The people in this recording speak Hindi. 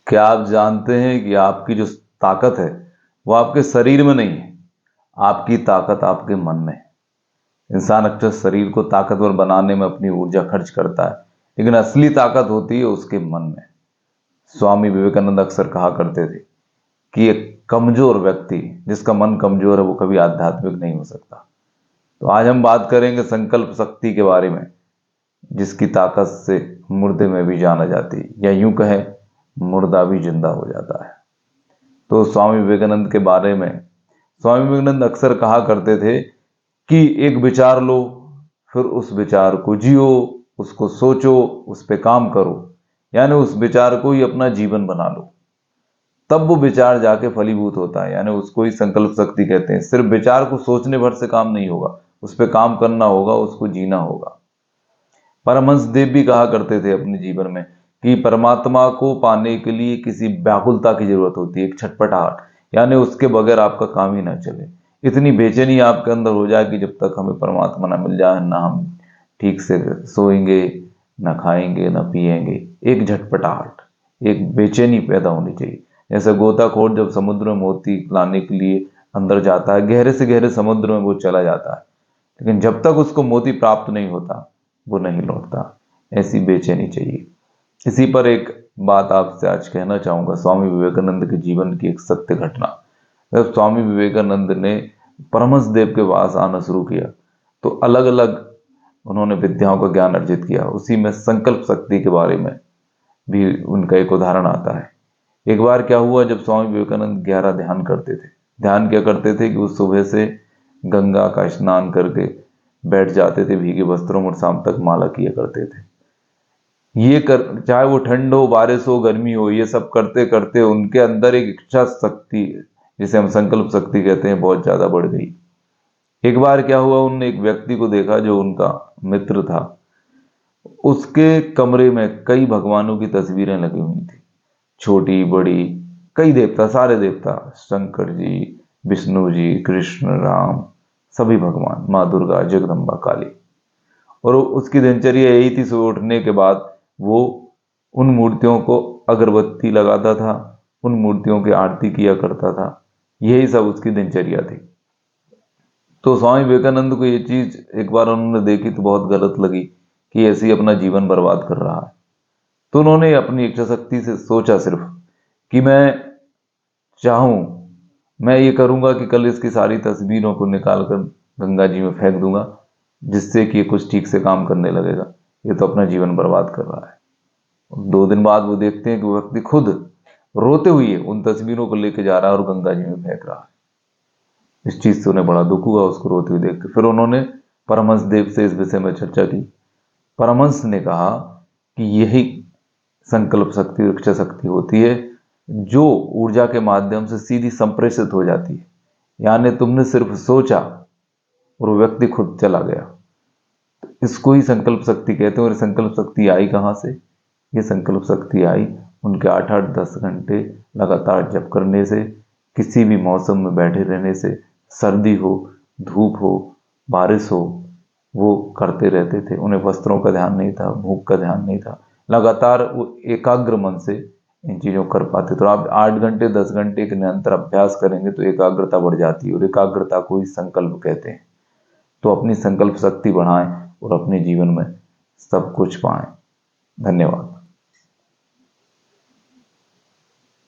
क्या आप जानते हैं कि आपकी जो ताकत है वो आपके शरीर में नहीं है, आपकी ताकत आपके मन में है। इंसान अक्सर शरीर को ताकतवर बनाने में अपनी ऊर्जा खर्च करता है, लेकिन असली ताकत होती है उसके मन में। स्वामी विवेकानंद अक्सर कहा करते थे कि एक कमजोर व्यक्ति, जिसका मन कमजोर है, वो कभी आध्यात्मिक नहीं हो सकता। तो आज हम बात करेंगे संकल्प शक्ति के बारे में, जिसकी ताकत से मुर्दे में भी जान आ जाती है, या यूं कहें मुर्दा भी जिंदा हो जाता है। तो स्वामी विवेकानंद के बारे में, स्वामी विवेकानंद अक्सर कहा करते थे कि एक विचार लो, फिर उस विचार को जियो, उसको सोचो, उस पे काम करो, यानी उस विचार को ही अपना जीवन बना लो, तब वो विचार जाके फलीभूत होता है। यानी उसको ही संकल्प शक्ति कहते हैं। सिर्फ विचार को सोचने भर से काम नहीं होगा, उस पर काम करना होगा, उसको जीना होगा। परमहंस देव भी कहा करते थे अपने जीवन में कि परमात्मा को पाने के लिए किसी व्याकुलता की जरूरत होती है, एक छटपटाहट, यानी उसके बगैर आपका काम ही ना चले। इतनी बेचैनी आपके अंदर हो जाए कि जब तक हमें परमात्मा ना मिल जाए, ना हम ठीक से सोएंगे, ना खाएंगे, ना पिएंगे, एक झटपटाहट, एक बेचैनी पैदा होनी चाहिए। जैसे गोताखोर जब समुद्र में मोती लाने के लिए अंदर जाता है, गहरे से गहरे समुद्र में वो चला जाता है, लेकिन जब तक उसको मोती प्राप्त नहीं होता वो नहीं लौटता। ऐसी बेचैनी चाहिए। इसी पर एक बात आपसे आज कहना चाहूंगा, स्वामी विवेकानंद के जीवन की एक सत्य घटना। जब स्वामी विवेकानंद ने परमहंस देव के पास आना शुरू किया, तो अलग अलग उन्होंने विद्याओं का ज्ञान अर्जित किया। उसी में संकल्प शक्ति के बारे में भी उनका एक उदाहरण आता है। एक बार क्या हुआ, जब स्वामी विवेकानंद गहरा ध्यान करते थे। ध्यान क्या करते थे कि वो सुबह से गंगा का स्नान करके बैठ जाते थे भीगे वस्त्रों में, और शाम तक माला किया करते थे। ये कर, चाहे वो ठंड हो, बारिश हो, गर्मी हो, ये सब करते करते उनके अंदर एक इच्छा शक्ति, जिसे हम संकल्प शक्ति कहते हैं, बहुत ज्यादा बढ़ गई। एक बार क्या हुआ, उन्होंने एक व्यक्ति को देखा जो उनका मित्र था। उसके कमरे में कई भगवानों की तस्वीरें लगी हुई थी, छोटी बड़ी, कई देवता, सारे देवता, शंकर जी, विष्णु जी, कृष्ण, राम, सभी भगवान, माँ दुर्गा, जगदम्बा, काली। और उसकी दिनचर्या यही थी, सुबह उठने के बाद वो उन मूर्तियों को अगरबत्ती लगाता था, उन मूर्तियों की आरती किया करता था। यही सब उसकी दिनचर्या थी। तो स्वामी विवेकानंद को ये चीज एक बार उन्होंने देखी तो बहुत गलत लगी कि ऐसे ही अपना जीवन बर्बाद कर रहा है। तो उन्होंने अपनी इच्छा शक्ति से सोचा सिर्फ कि मैं चाहूं, मैं ये करूंगा कि कल इसकी सारी तस्वीरों को निकाल कर गंगा जी में फेंक दूंगा, जिससे कि ये कुछ ठीक से काम करने लगेगा। ये तो अपना जीवन बर्बाद कर रहा है। 2 दिन बाद वो देखते हैं कि वो व्यक्ति खुद रोते हुए उन तस्वीरों को लेके जा रहा है और गंगा जी में फेंक रहा है। इस चीज से उन्हें बड़ा दुख हुआ, उसको रोते हुए देख के। फिर उन्होंने परमहंस देव से इस विषय में चर्चा की। परमहंस ने कहा कि यही संकल्प शक्ति और इच्छा शक्ति होती है, जो ऊर्जा के माध्यम से सीधी संप्रेषित हो जाती है। यानी तुमने सिर्फ सोचा और वो व्यक्ति खुद चला गया। तो इसको ही संकल्प शक्ति कहते हैं। और संकल्प शक्ति आई कहाँ से? ये संकल्प शक्ति आई उनके 8-8-10 घंटे लगातार जप करने से, किसी भी मौसम में बैठे रहने से, सर्दी हो, धूप हो, बारिश हो, वो करते रहते थे। उन्हें वस्त्रों का ध्यान नहीं था, भूख का ध्यान नहीं था। लगातार वो एकाग्र मन से इन चीजों को कर पाते। तो आप 8-10 घंटे के निरंतर अभ्यास करेंगे तो एकाग्रता बढ़ जाती है, और एकाग्रता को ही संकल्प कहते हैं। तो अपनी संकल्प शक्ति बढ़ाएं और अपने जीवन में सब कुछ पाएं। धन्यवाद।